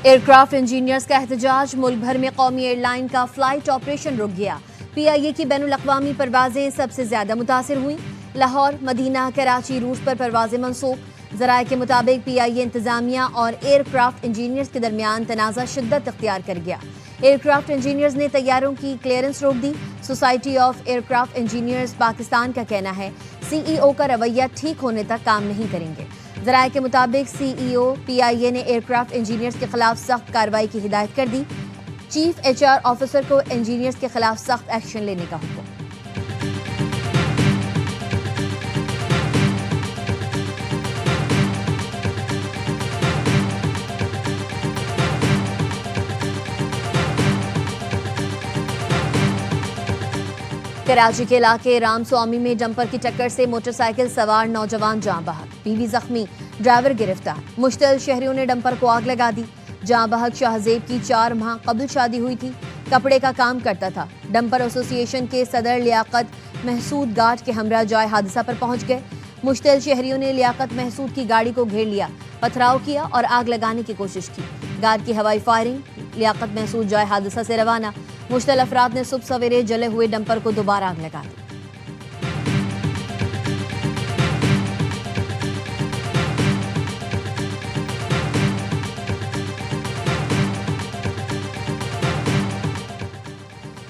Aircraft engineers का एहतजाज, मुल्क भर में कौमी एयरलाइन का फ्लाइट ऑपरेशन रुक गया। PIA की बैनुल-अक़वामी परवाजें सबसे ज्यादा मुतासिर हुई। लाहौर, मदीना, कराची, रूस पर परवाजें मनसूख। ज़राए के मुताबिक PIA इंतजामिया और एयरक्राफ्ट इंजीनियर्स के दरमियान तनाज़ा शिद्दत इख्तियार कर गया। एयरक्राफ्ट इंजीनियर्स ने तैयारों की क्लियरेंस रोक दी। Society of aircraft engineers Pakistan का कहना है CEO का रवैया ठीक होने तक काम नहीं करेंगे। ज़राए के मुताबिक CEO PIA ने एयरक्राफ्ट इंजीनियर्स के खिलाफ सख्त कार्रवाई की हिदायत कर दी। चीफ HR ऑफिसर को इंजीनियर्स के खिलाफ सख्त एक्शन लेने का हुक्म। कराची के इलाके राम स्वामी में डंपर की टक्कर से मोटरसाइकिल सवार नौजवान जाँ बहक, बीवी जख्मी, ड्राइवर गिरफ्तार। मुश्तल शहरियों ने डंपर को आग लगा दी। जाँ बहक शाहजेब की 4 माह कबल शादी हुई थी, कपड़े का काम करता था। डंपर एसोसिएशन के सदर लियाकत महसूद गार्ड के हमरा जाए हादसा पर पहुंच गए। मुश्तल शहरियों ने लियाकत महसूद की गाड़ी को घेर लिया, पथराव किया और आग लगाने की कोशिश की। गार्ड की हवाई फायरिंग, लियाकत महसूद जाए हादसा से रवाना। मुश्तल अफराद ने सुबह सवेरे जले हुए डंपर को दोबारा आग लगा दी।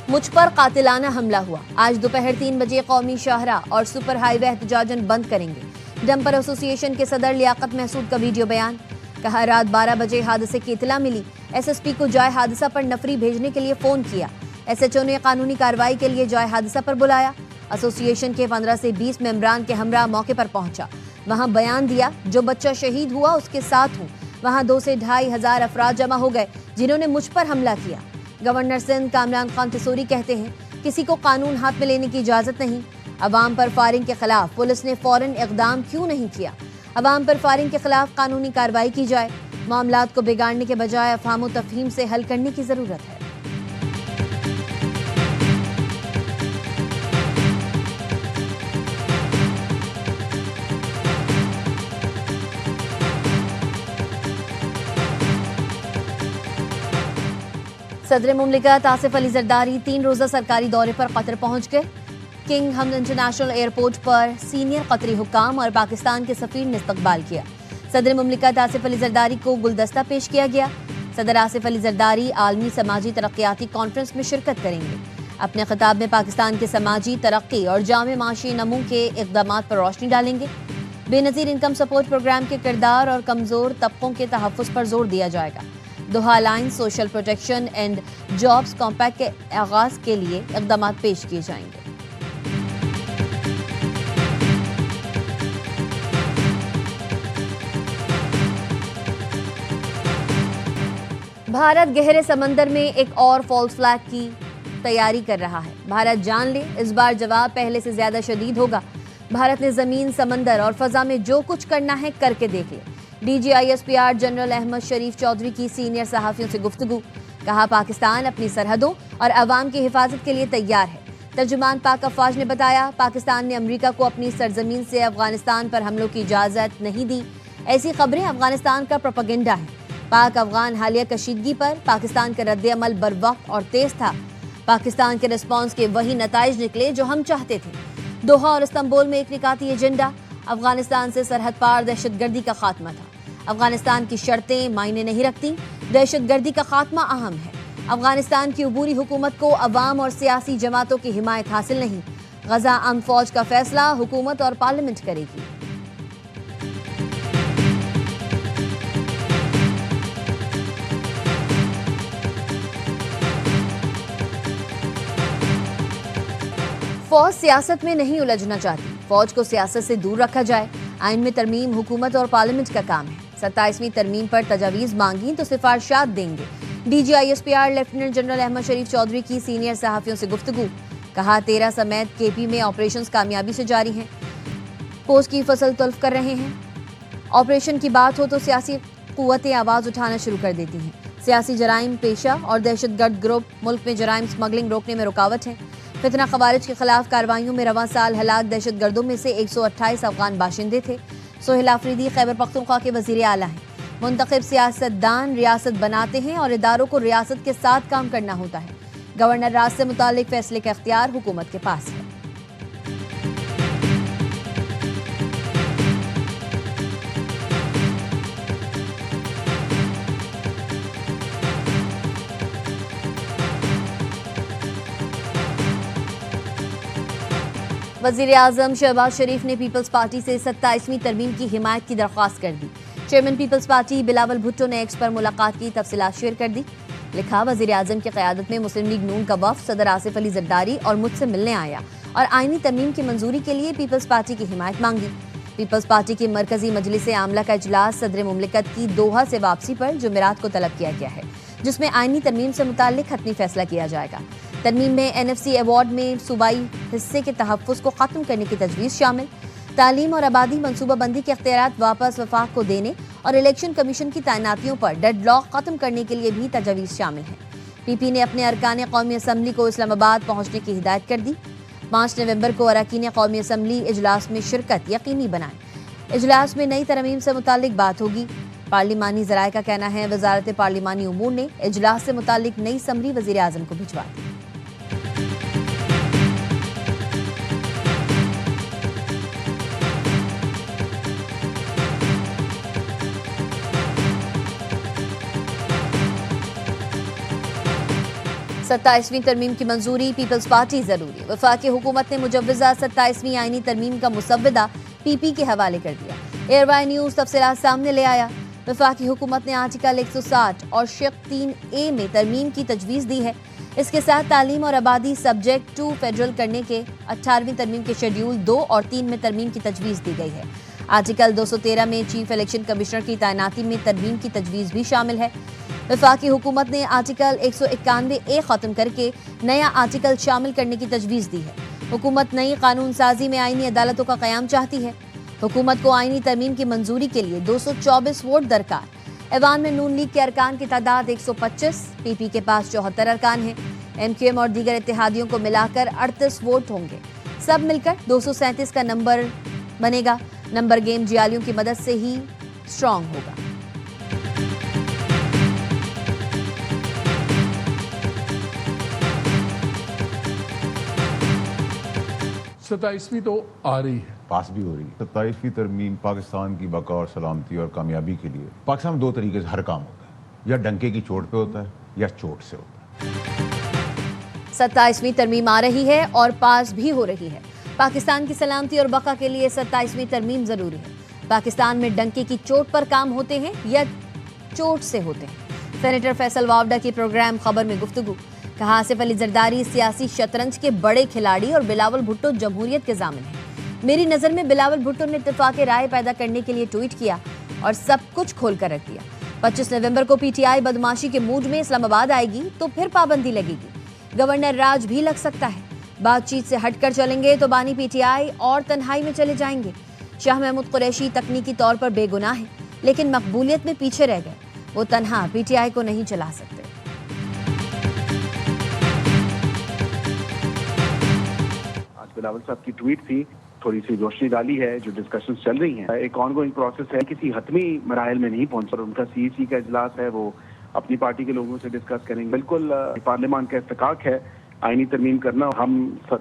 मुझ पर कातिलाना हमला हुआ। आज दोपहर 3 बजे कौमी शाहरा और सुपर हाईवे एहतजाजन बंद करेंगे। डंपर एसोसिएशन के सदर लियाकत महसूद का वीडियो बयान। कहा, रात 12 बजे हादसे की इतला मिली। SSP को जाए हादसा पर नफरी भेजने के लिए फोन किया। SHO ने कानूनी कार्रवाई के लिए जाए हादसा पर बुलाया। एसोसिएशन के 15 से 20 मेंबरान के हमरा मौके पर पहुंचा। वहां बयान दिया, जो बच्चा शहीद हुआ उसके साथ हूं। वहां 2 से 2.5 हजार अफराद जमा हो गए जिन्होंने मुझ पर हमला किया। गवर्नर सिंध कामरान खान तिसोरी कहते हैं, किसी को कानून हाथ में लेने की इजाजत नहीं। अवाम पर फायरिंग के खिलाफ पुलिस ने फौरन इकदाम क्यों नहीं किया? अवाम पर फायरिंग के खिलाफ कानूनी कार्रवाई की जाए। मामलात को बिगाड़ने के बजाय अफहाम तफहीम से हल करने की जरूरत है। सदर मुमलिकत आसिफ अली जरदारी 3 रोज़ा सरकारी दौरे पर कतर पहुंच गए। किंग हमद इंटरनेशनल एयरपोर्ट पर सीनियर कतरी हुक्काम और पाकिस्तान के सफीर ने इस्तकबाल किया। सदर मुमलिकत आसिफ अली जरदारी को गुलदस्ता पेश किया गया। सदर आसिफ अली जरदारी आलमी समाजी तरक्याती कॉन्फ्रेंस में शिरकत करेंगे। अपने खिताब में पाकिस्तान के समाजी तरक्की और जामे माशी नमू के इक़दाम पर रोशनी डालेंगे। बेनज़ीर इनकम सपोर्ट प्रोग्राम के किरदार और कमज़ोर तबकों के तहफ़्फ़ुज़ पर जोर दिया जाएगा। Doha alliance social protection and jobs compact के आगाज के लिए इक़दाम पेश किए जाएंगे। भारत गहरे समंदर में एक और फॉल्स फ्लैग की तैयारी कर रहा है। भारत जान ले, इस बार जवाब पहले से ज्यादा शदीद होगा। भारत ने जमीन, समंदर और फजा में जो कुछ करना है करके देख लिया। DGISPR जनरल अहमद शरीफ चौधरी की सीनियर सहाफियों से गुफ्तगू। कहा, पाकिस्तान अपनी सरहदों और अवाम की हिफाजत के लिए तैयार है। तर्जुमान पाक अफवाज ने बताया, पाकिस्तान ने अमरीका को अपनी सरजमीन से अफगानिस्तान पर हमलों की इजाज़त नहीं दी। ऐसी खबरें अफगानिस्तान का प्रोपेगेंडा है। पाक अफगान हालिया कशीदगी पर पाकिस्तान का रद्द-ए-अमल बरवक्त और तेज था। पाकिस्तान के रिस्पॉन्स के वही नताइज निकले जो हम चाहते थे। दोहा और इस्तांबुल में एक निकाती एजेंडा, अफगानिस्तान से सरहद पार दहशतगर्दी का खात्मा था। अफगानिस्तान की शर्तें मायने नहीं रखती, दहशतगर्दी का खात्मा अहम है। अफगानिस्तान की अबूरी हुकूमत को अवाम और सियासी जमातों की हिमायत हासिल नहीं। गजा अमन फौज का फैसला हुकूमत और पार्लियामेंट करेगी। फौज सियासत में नहीं उलझना चाहती। फौज को सियासत से दूर रखा जाए। आइन में तरमीम हुकूमत और पार्लियामेंट का काम है। 27वीं तरमीम पर तजावीज़ मांगी तो सिफारिशात देंगे। DGISPR लेफ्टिनेंट जनरल अहमद शरीफ चौधरी की सीनियर सहाफियों से गुफ्तगू। कहा, 13 समेत KP में ऑपरेशंस कामयाबी से जारी हैं। पोस्ट की फसल तल्फ कर रहे हैं। ऑपरेशन की बात हो तो सियासी कुव्वतें आवाज़ उठाना शुरू कर देती हैं। सियासी जराइम पेशा और दहशतगर्द ग्रुप मुल्क में जराइम स्मगलिंग रोकने में रुकावट है। फितना खवारिज के खिलाफ कार्रवाइयों में रवां साल हलाक दहशतगर्दों में से 128 अफगान बाशिंदे थे। सोहेल आफरीदी खैबर पख्तूनख्वा के वजीर आला हैं। मुंतखब सियासतदान रियासत बनाते हैं और इदारों को रियासत के साथ काम करना होता है। गवर्नर राज से मुतालिक फैसले का इख्तियार हुकूमत के पास है। वज़ीर आज़म शहबाज शरीफ ने पीपल्स पार्टी से 27वीं तरमीम की हिमायत की दरख्वास्त कर दी। चेयरमैन पीपल्स पार्टी बिलावल भुट्टो ने एक्स पर मुलाकात की तफसीलात शेयर कर दी। लिखा, वज़ीर आज़म की क़यादत में मुस्लिम लीग नून का वफ़द सदर आसिफ अली ज़रदारी और मुझसे मिलने आया और आईनी तरमीम की मंजूरी के लिए पीपल्स पार्टी की हिमायत मांगी। पीपल्स पार्टी की मरकजी मजलिस आमला का इजलास सदर मुमलिकत की दोहा से वापसी पर जुमेरात को तलब किया गया है, जिसमें आईनी तरमीम से मुताल्लिक हतमी फैसला किया जाएगा। तरमीम में NFC अवार्ड में सूबाई हिस्से के तहफ़्फ़ुज़ को ख़त्म करने की तजवीज़ शामिल, तालीम और आबादी मनसूबाबंदी के इख्तियारात वापस वफाक को देने और इलेक्शन कमीशन की तैनातियों पर डेडलॉक ख़त्म करने के लिए भी तजवीज़ शामिल है। PP ने अपने अरकान कौमी असम्बली को इस्लामाबाद पहुँचने की हिदायत कर दी। 5 नवंबर को अरकान कौमी असम्बली इजलास में शिरकत यकीनी बनाएं। इजलास में नई तरमीम से मुताल्लिक बात होगी। पार्लिमानी ज़राए का कहना है वजारत पार्लिमानी उमूर ने इजलास से मुताल्लिक नई समरी वज़ीर आज़म को भिजवा दी। सत्ताईसवीं तरमीम की मंजूरी पीपल्स पार्टी जरूरी। वफाकी हुकूमत ने मुजव्वज़ा 27वीं आईनी तरमीम का मुसव्वदा PP के हवाले कर दिया। एयरवाई न्यूज़ तफसीलात सामने ले आया। वफाकी हुकूमत ने आर्टिकल 160 और शिक 3A में तरमीम की तजवीज़ दी है। इसके साथ तालीम और आबादी सब्जेक्ट टू फेडरल करने के 18वीं तरमीम के शेड्यूल 2 और 3 में तरमीम की तजवीज़ दी गई है। आर्टिकल 213 में चीफ इलेक्शन कमिश्नर की तैनाती में तरमीम की तजवीज़ भी शामिल है। वफाकी हुकूमत ने आर्टिकल 191A ख़त्म करके नया आर्टिकल शामिल करने की तजवीज़ दी है। हुकूमत नई कानून साजी में आईनी अदालतों का क़याम चाहती है। हुकूमत को आईनी तरमीम की मंजूरी के लिए 224 वोट दरकार। ऐवान में नून लीग के अरकान की तादाद 125, PP के पास 74 अरकान हैं। MQM और दीगर इत्तेहादियों को मिलाकर 38 वोट होंगे। सब मिलकर 237 का नंबर बनेगा। नंबर गेम जियालियों की मदद से ही स्ट्रॉन्ग होगा। सत्ताईसवीं तो आ रही है, पास भी हो रही है। 27वीं तरमीम पाकिस्तान की बका और सलामती और कामयाबी के लिए पाकिस्तान में 2 तरीके से हर काम होता है, या डंके की चोट पे होता है या चोट से होता है। 27वीं तरमीम आ रही है और पास भी हो रही है। पाकिस्तान की सलामती और बका के लिए 27वीं तरमीम जरूरी है। पाकिस्तान में डंके की चोट पर काम होते हैं या चोट से होते हैं। सेनेटर फैसल वावडा की प्रोग्राम खबर में गुफ्तगू। कहा, आसिफ अली जरदारी सियासी शतरंज के बड़े खिलाड़ी और बिलावल भुट्टो जमहूरियत के ज़ामिन हैं। मेरी नज़र में बिलावल भुट्टो ने इत्तेफाक राय पैदा करने के लिए ट्वीट किया और सब कुछ खोल कर रख दिया। 25 नवंबर को PTI बदमाशी के मूड में इस्लामाबाद आएगी तो फिर पाबंदी लगेगी। गवर्नर राज भी लग सकता है। बातचीत से हटकर चलेंगे तो बानी PTI और तन्हाई में चले जाएंगे। शाह महमूद कुरैशी तकनीकी तौर पर बेगुनाह है, लेकिन मकबूलियत में पीछे रह गए। वो तन्हा PTI को नहीं चला सकते। बिलावल साहब की ट्वीट थी, थोड़ी सी रोशनी डाली है। जो डिस्कशंस चल रही हैं, एक ऑनगोइंग प्रोसेस है, किसी हतमी मराहल में नहीं पहुंच। और उनका CEC का इजलास है, वो अपनी पार्टी के लोगों से डिस्कस करेंगे। बिल्कुल पार्लियामान का इत्तेफाक है आईनी तरमीम करना। हम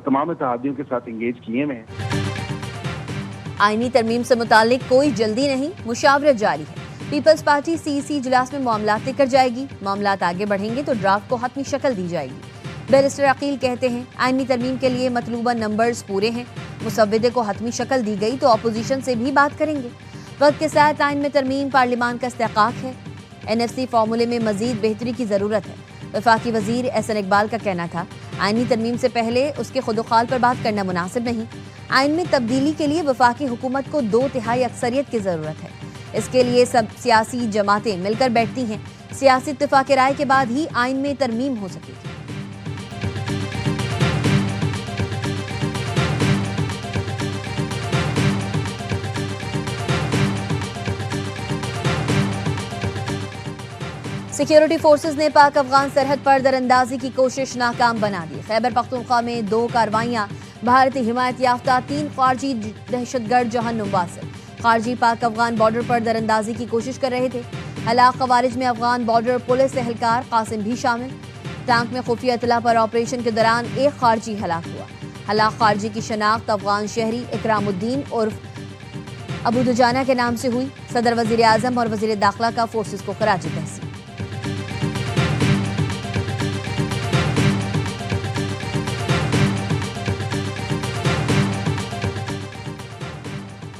तमाम इत्तेहादियों के साथ इंगेज किए हुए हैं। आईनी तरमीम से मुतालिक कोई जल्दी नहीं, मुशावरत जारी है। पीपल्स पार्टी CEC इजलास में मामलात लेकर जाएगी। मामलात आगे बढ़ेंगे तो ड्राफ्ट को हतमी शक्ल दी जाएगी। बैरिस्टर अकील कहते हैं, आईनी तरमीम के लिए मतलूबा नंबर्स पूरे हैं। मुसव्वदे को हतमी शक्ल दी गई तो अपोजिशन से भी बात करेंगे। वक्त के साथ आइन में तरमीम पार्लिमान का इस्तेहकाक है। NFC फार्मूले में मजीद बेहतरी की ज़रूरत है। वफाकी वजीर एहसन इकबाल का कहना था, आईनी तरमीम से पहले उसके खुदुखाल पर बात करना मुनासिब नहीं। आइन में तब्दीली के लिए वफाकी हुकूमत को 2/3 अक्सरियत की ज़रूरत है। इसके लिए सब सियासी जमातें मिलकर बैठती हैं। सियासी इत्तेफाक राय के बाद ही आइन में तरमीम हो सकेगी। सिक्योरिटी फोर्सेस ने पाक अफगान सरहद पर दरअंदाजी की कोशिश नाकाम बना दी। खैबर पख्तूनख्वा में 2 कार्रवाइयां। भारतीय हिमायत याफ्ता 3 खारजी दहशतगर्द जहन्नुम वासिल खारजी पाक अफगान बॉर्डर पर दरअंदाजी की कोशिश कर रहे थे। हलाक खवारिज में अफगान बॉर्डर पुलिस एहलकार कासिम भी शामिल। टैंक में खुफिया इतला पर ऑपरेशन के दौरान एक खारजी हलाक हुआ। हलाक खारजी की शनाख्त अफगान शहरी इकरामुद्दीन उर्फ अबू दुजाना के नाम से हुई। सदर वजीर आजम और वजीर दाखिला का फोर्सेस को कराची तहसील।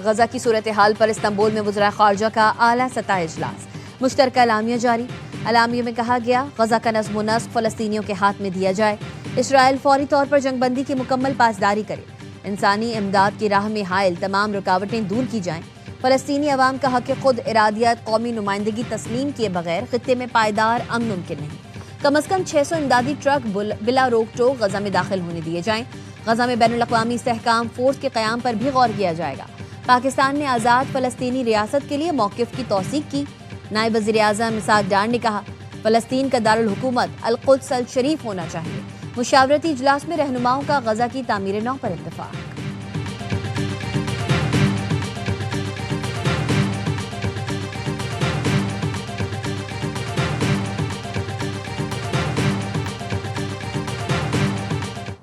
गजा की सूरत हाल पर इस्तांबुल में वज़रा ख़ारजा का आला सतह इजलास। मुश्तरका अलामिया जारी। अलामिया में कहा गया गजा का नज़्म व नस्क फ़लस्तीनियों के हाथ में दिया जाए। इसराइल फौरी तौर पर जंगबंदी की मुकम्मल पासदारी करे। इंसानी इमदाद की राह में हायल तमाम रुकावटें दूर की जाएं। फ़लस्तीनी अवाम का हक़ खुद इरादियत कौमी नुमाइंदगी तस्लीम किए बगैर खित्ते में पायदार अमन मुमकिन नहीं। कम अज़ कम 600 इमदादी ट्रक बिला रोक टोक गजा में दाखिल होने दिए जाएं। गजा में बैनुल अक़वामी इस्तेहकाम फोर्स के क़याम पर भी गौर किया जाएगा। पाकिस्तान ने आज़ाद फ़लस्तीनी रियासत के लिए मौक़िफ़ की तौसीक़ की। नायब वज़ीर आज़म इसहाक़ डार ने कहा फ़लस्तीन का दारुल हुकूमत अल-कुद्स अल शरीफ होना चाहिए। मुशावरती इजलास में रहनुमाओं का गजा की तामीर नौ पर इत्तेफ़ाक़।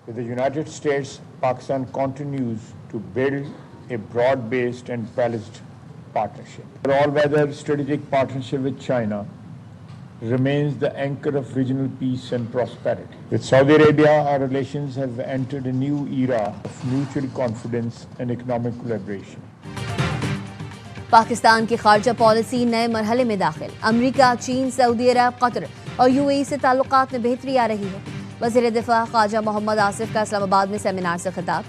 With the United States, Pakistan continues to build a broad-based and balanced partnership. The all-weather strategic partnership with China remains the anchor of regional peace and prosperity. With Saudi Arabia, our relations have entered a new era of mutual confidence and economic collaboration. Pakistan की खारजा policy नए मरहले में दाखिल। अमरीका, चीन, Saudi अरब, Qatar और UAE से ताल्लुकात में बेहतरी आ रही है। वज़ीर दिफा ख्वाजा मोहम्मद आसिफ का इस्लामाबाद में सेमिनार से खिताब।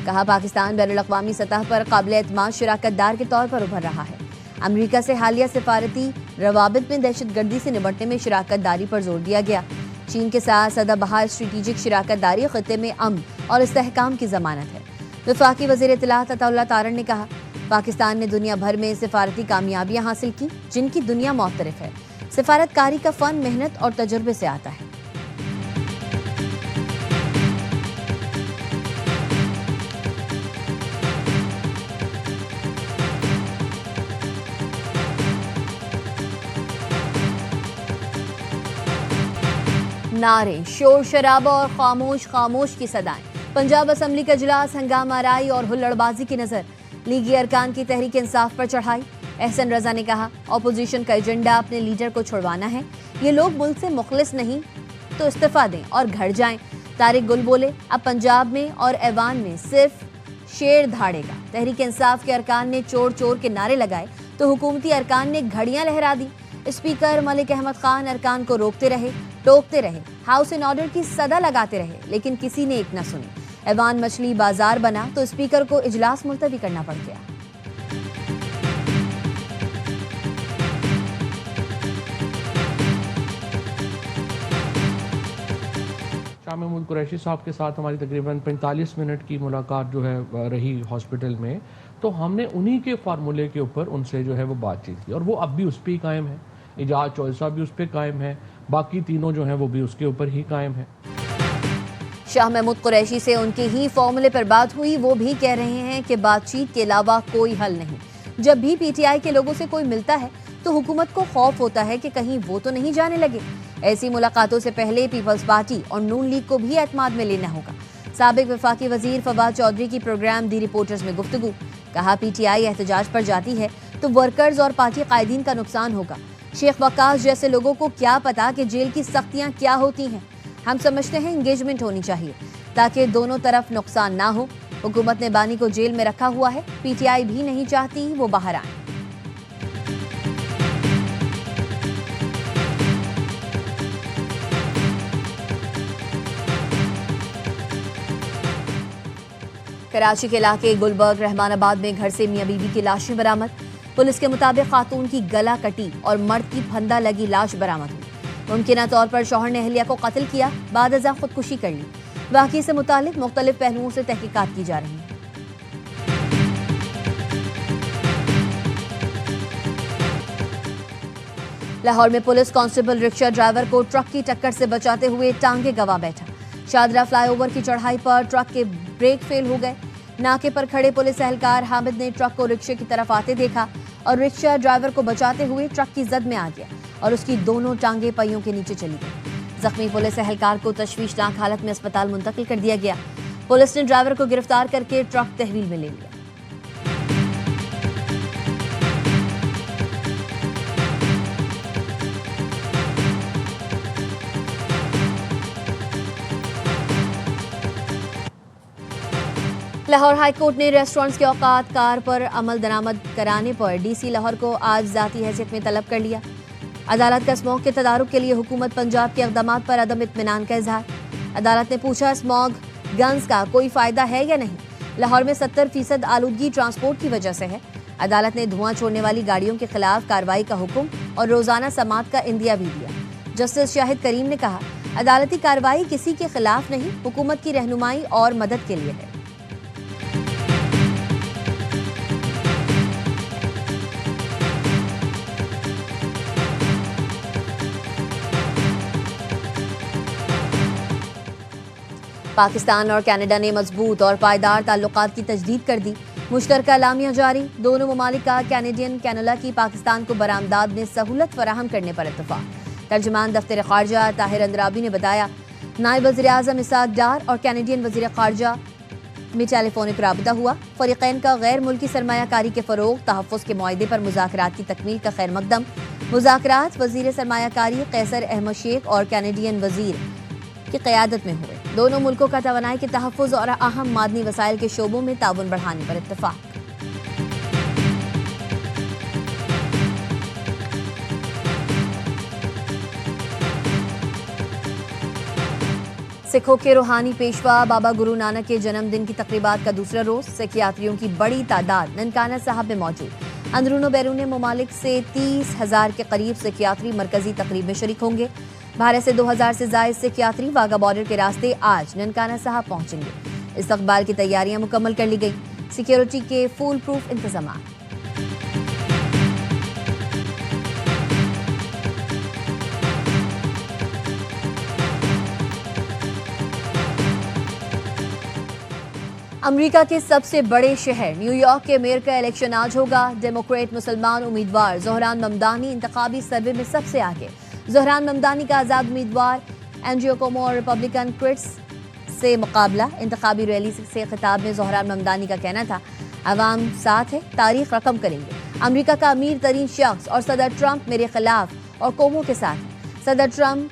कहा पाकिस्तान बैनुल अक़वामी सतह पर काबिल एतमाद शराकतदार के तौर पर उभर रहा है। अमरीका से हालिया सिफारती रवाबित में दहशतगर्दी से निपटने में शराकतदारी पर जोर दिया गया। चीन के साथ सदाबहार स्ट्रेटेजिक शराकतदारी खित्ते में अमन और इस्तेहकाम की जमानत है। वफाकी वज़ीर इत्तलात अताउल्लाह तारन ने कहा पाकिस्तान ने दुनिया भर में सिफारती कामयाबियां हासिल की जिनकी दुनिया मुख्तलिफ है। सिफारतकारी का फ़न मेहनत और तजुर्बे से आता है। नारे, शोर शराबा और खामोश खामोश की सदाएं। पंजाब असम्बली का इजलास हंगामा राई और हुल्लड़बाजी की नजर। लीगी अरकान की तहरीक इंसाफ पर चढ़ाई। एहसन रजा ने कहा ऑपोजिशन का एजेंडा अपने लीडर को छुड़वाना है। ये लोग मुल्क से मुखलिस नहीं तो इस्तीफा दें और घर जाएं। तारिक गुल बोले अब पंजाब में और ऐवान में सिर्फ शेर धाड़ेगा। तहरीक इंसाफ के अरकान ने चोर चोर के नारे लगाए तो हुकूमती अरकान ने घड़ियां लहरा दी। स्पीकर मलिक अहमद खान अरकान को रोकते रहे, टोकते रहे, हाउस इन ऑर्डर की सदा लगाते रहे, लेकिन किसी ने एक न सुनी। ऐवान मछली बाजार बना तो स्पीकर को इजलास मुलतवी करना पड़ गया। शाह महमूद कुरैशी साहब के साथ हमारी तकरीबन 45 मिनट की मुलाकात जो है रही हॉस्पिटल में, तो हमने उन्हीं के फार्मूले के ऊपर उनसे जो है वो बातचीत की और वो अब भी उस पर ही कायम है। एजाज चौधरी साहब भी उस पर कायम है, बाकी तीनों जो हैं वो भी उसके ऊपर ही कायम है। शाह महमूद कुरैशी से उनके ही फॉर्मूले पर बात हुई। वो भी कह रहे हैं कि बातचीत के अलावा कोई हल नहीं। जब भी पीटीआई के लोगों से कोई मिलता है तो हुकूमत को खौफ होता है कि कहीं वो तो नहीं जाने लगे। ऐसी मुलाकातों से पहले पीपल्स पार्टी और नून लीग को भी एतमाद में लेना होगा। साबिक वफाकी वजीर फवाद चौधरी की प्रोग्राम दी रिपोर्टर्स में गुफ्तगू। कहा पीटीआई एहतजाज पर जाती है तो वर्कर्स और पार्टी कायदीन का नुकसान होगा। शेख वक्कास जैसे लोगों को क्या पता कि जेल की सख्तियां क्या होती हैं। हम समझते हैं इंगेजमेंट होनी चाहिए ताकि दोनों तरफ नुकसान ना हो। हुकूमत ने बानी को जेल में रखा हुआ है, पीटीआई भी नहीं चाहती वो बाहर आए। कराची के इलाके गुलबर्ग रहमानाबाद में घर से मियां बीवी की लाशें बरामद। पुलिस के मुताबिक खातून की गला कटी और मर्द की फंदा लगी लाश बरामद हुई। मुमकिना तौर पर शौहर ने अहलिया को कत्ल किया, बाद अज़ा खुदकुशी कर ली। वाक़ई से मुतालिक मुख्तलिफ पहलुओं से तहकीकात की जा रही है। लाहौर में पुलिस कांस्टेबल रिक्शा ड्राइवर को ट्रक की टक्कर से बचाते हुए टांगे गंवा बैठा। शादरा फ्लाईओवर की चढ़ाई पर ट्रक के ब्रेक फेल हो गए। नाके पर खड़े पुलिस एहलकार हामिद ने ट्रक को रिक्शे की तरफ आते देखा और रिक्शा ड्राइवर को बचाते हुए ट्रक की जद में आ गया और उसकी दोनों टांगे पहियों के नीचे चली गई। जख्मी पुलिस एहलकार को तशवीशनाक हालत में अस्पताल मुंतकिल कर दिया गया। पुलिस ने ड्राइवर को गिरफ्तार करके ट्रक तहवील में ले लिया। लाहौर हाईकोर्ट ने रेस्टोरेंट्स के औकात कार पर अमल दरामद कराने पर डीसी लाहौर को आज जाती हैसियत में तलब कर लिया। अदालत का स्मॉग के तदारुक के लिए हुकूमत पंजाब के इक़दाम पर अदम इत्मीनान का इजहार। अदालत ने पूछा, स्मॉग गन्स का कोई फायदा है या नहीं? लाहौर में 70% आलूदगी ट्रांसपोर्ट की वजह से है। अदालत ने धुआं छोड़ने वाली गाड़ियों के खिलाफ कार्रवाई का हुक्म और रोजाना समात का इंदिया भी दिया। जस्टिस शाहिद करीम ने कहा, अदालती कार्रवाई किसी के खिलाफ नहीं, हुकूमत की रहनुमाई और मदद के लिए है। पाकिस्तान और कनाडा ने मजबूत और पायदार ताल्लुकात की तजदीद कर दी। मुश्तरका एलामिया जारी। दोनों ममालिक का कैनेडियन कैनोला की पाकिस्तान को बरामदात में सहूलत फराहम करने पर इत्तफाक। तर्जुमान दफ्तर खारजा ताहिर अंद्राबी ने बताया, नायब वज़ीर आज़म इसाक डार और कैनेडियन वज़ीर खारजा में टेलीफोनिक राबता हुआ। फरीक़ैन का गैर मुल्की सरमायाकारी के फ़रोग़, तहफ़्फ़ुज़ के मुआहदे पर मुज़ाकरात की तकमील का खैर मकदम। मुज़ाकरात वज़ीर सरमायाकारी कैसर अहमद शेख और कैनेडियन वज़ीर की क़यादत में हुए। दोनों मुल्कों का तवानाई के तहफ़्फ़ुज़ और अहम मादनी वसाइल के शोबों में ताउन बढ़ाने पर इत्तफ़ाक। सिखों के रूहानी पेशवा बाबा गुरु नानक के जन्मदिन की तकरीबात का दूसरा रोज। सिख यात्रियों की बड़ी तादाद ननकाना साहब में मौजूद। अंदरून बैरून ममालिक से 30,000 के करीब सिख यात्री मरकजी तकरीब में शरीक होंगे। भारत से 2000 से जायद सिख यात्री वाघा बॉर्डर के रास्ते आज ननकाना साहब पहुंचेंगे। इस्तकबाल की तैयारियां मुकम्मल कर ली गई। सिक्योरिटी के फुल प्रूफ इंतजाम। अमेरिका के सबसे बड़े शहर न्यूयॉर्क के मेयर का इलेक्शन आज होगा। डेमोक्रेट मुसलमान उम्मीदवार ज़ोहरान ममदानी इंतखाबी सर्वे में सबसे आगे। ज़ोहरान ममदानी का आज़ाद उम्मीदवार एंड्रयू कोमो और रिपब्लिकन क्रिट्स से मुकाबला। इंतखाबी रैली से खिताब में ज़ोहरान ममदानी का कहना था, अवाम साथ है, तारीख रकम करेंगे। अमेरिका का अमीर तरीन शख्स और सदर ट्रंप मेरे खिलाफ और कोमो के साथ है। सदर ट्रंप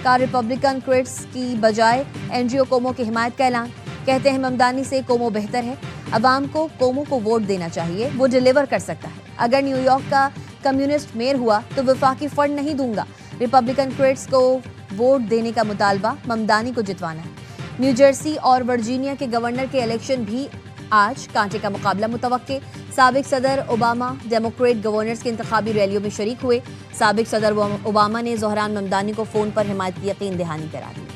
का रिपब्लिकन क्रिट्स की बजाय एंड्रयू कोमो की हिमायत का ऐलान। कहते हैं ममदानी से कोमो बेहतर है। अवाम को कोमो को वोट देना चाहिए, वो डिलीवर कर सकता है। अगर न्यूयॉर्क का कम्युनिस्ट मेयर हुआ तो वफाकी फंड नहीं दूंगा। रिपब्लिकन क्रिट्स को वोट देने का मुतालबा, ममदानी को जितवाना है। न्यू जर्सी और वर्जीनिया के गवर्नर के इलेक्शन भी आज। कांटे का मुकाबला मुतवक्के। साबिक सदर ओबामा डेमोक्रेट गवर्नर्स की इंतखाबी रैलियों में शरीक हुए। साबिक सदर ओबामा ने ज़ोहरान ममदानी को फोन पर हिमायत की यकीन दहानी करा दी।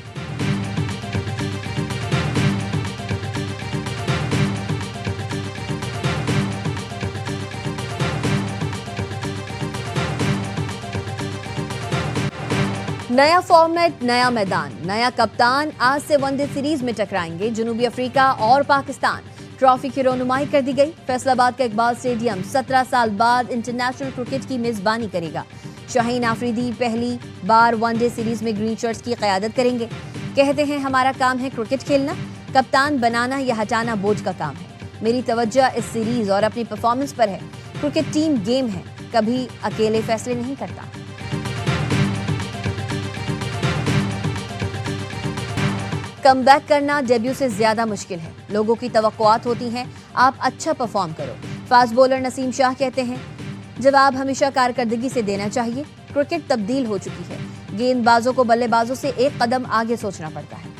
नया फॉर्मेट, नया मैदान, नया कप्तान। आज से वनडे सीरीज में टकराएंगे जनूबी अफ्रीका और पाकिस्तान। ट्रॉफी की रौनुमाई कर दी गई। फैसलाबाद का इकबाल स्टेडियम 17 साल बाद इंटरनेशनल क्रिकेट की मेजबानी करेगा। शाहीन आफरीदी पहली बार वनडे सीरीज में ग्रीन शर्ट्स की क़यादत करेंगे। कहते हैं, हमारा काम है क्रिकेट खेलना, कप्तान बनाना या हटाना बोझ का काम है। मेरी तवज्जो इस सीरीज और अपनी परफॉर्मेंस पर है। क्रिकेट टीम गेम है, कभी अकेले फैसले नहीं करता। कमबैक करना डेब्यू से ज्यादा मुश्किल है। लोगों की तवक्कुआत होती हैं आप अच्छा परफॉर्म करो। फास्ट बॉलर नसीम शाह कहते हैं, जवाब हमेशा कारकर्दगी से देना चाहिए। क्रिकेट तब्दील हो चुकी है। गेंदबाजों को बल्लेबाजों से एक कदम आगे सोचना पड़ता है।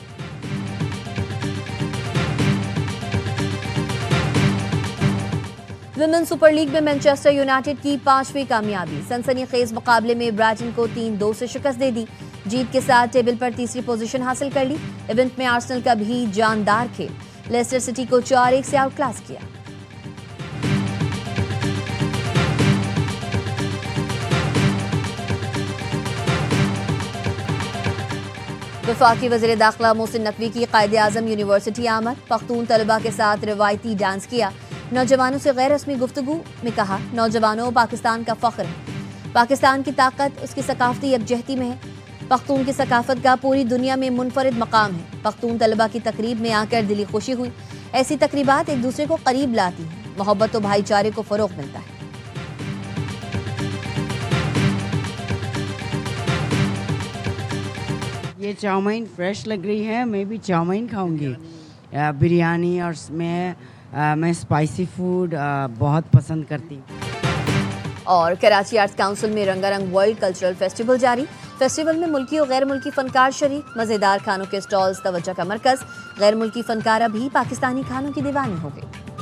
विमेन सुपर लीग में मैनचेस्टर यूनाइटेड की 5वीं कामयाबी। सनसनीखेज मुकाबले में ब्राइटन को 3-2 से शिकस्त दे दी। जीत के साथ टेबल पर तीसरी पोजीशन हासिल कर ली। इवेंट में आर्सेनल का भी जानदार खेल। लेस्टर सिटी को 4-1 से आउट क्लास किया। वफाकी वज़ीर दाखिला मोहसिन नकवी की कायदे आज़म यूनिवर्सिटी आमद। पख्तून तलबा के साथ रिवायती डांस किया। नौजवानों से गैर रस्मी गुफ्तगू में कहा, नौजवानों, पाकिस्तान का फख्र है। पाकिस्तान की ताकत उसकी सकाफती यकजहती में है। पख्तून की सकाफत का पूरी दुनिया में मुनफरिद मकाम है। पख्तून तलबा की तकरीब में आकर दिली खुशी हुई। ऐसी तकरीबात एक दूसरे को करीब लाती हैं, मोहब्बत और भाईचारे को फरोग मिलता है। ये चाउमीन फ्रेश लग रही है, मैं भी चाउमीन खाऊंगी। बिरयानी और मैं स्पाइसी फूड बहुत पसंद करती हूँ। और कराची आर्ट्स काउंसिल में रंगारंग वर्ल्ड कल्चरल फेस्टिवल जारी। फेस्टिवल में मुल्की और गैर मुल्की फनकार शरीक। मज़ेदार खानों के स्टॉल्स तवज्जो का मरकज़। गैर मुल्की फनकारा भी पाकिस्तानी खानों की दीवानी हो गई।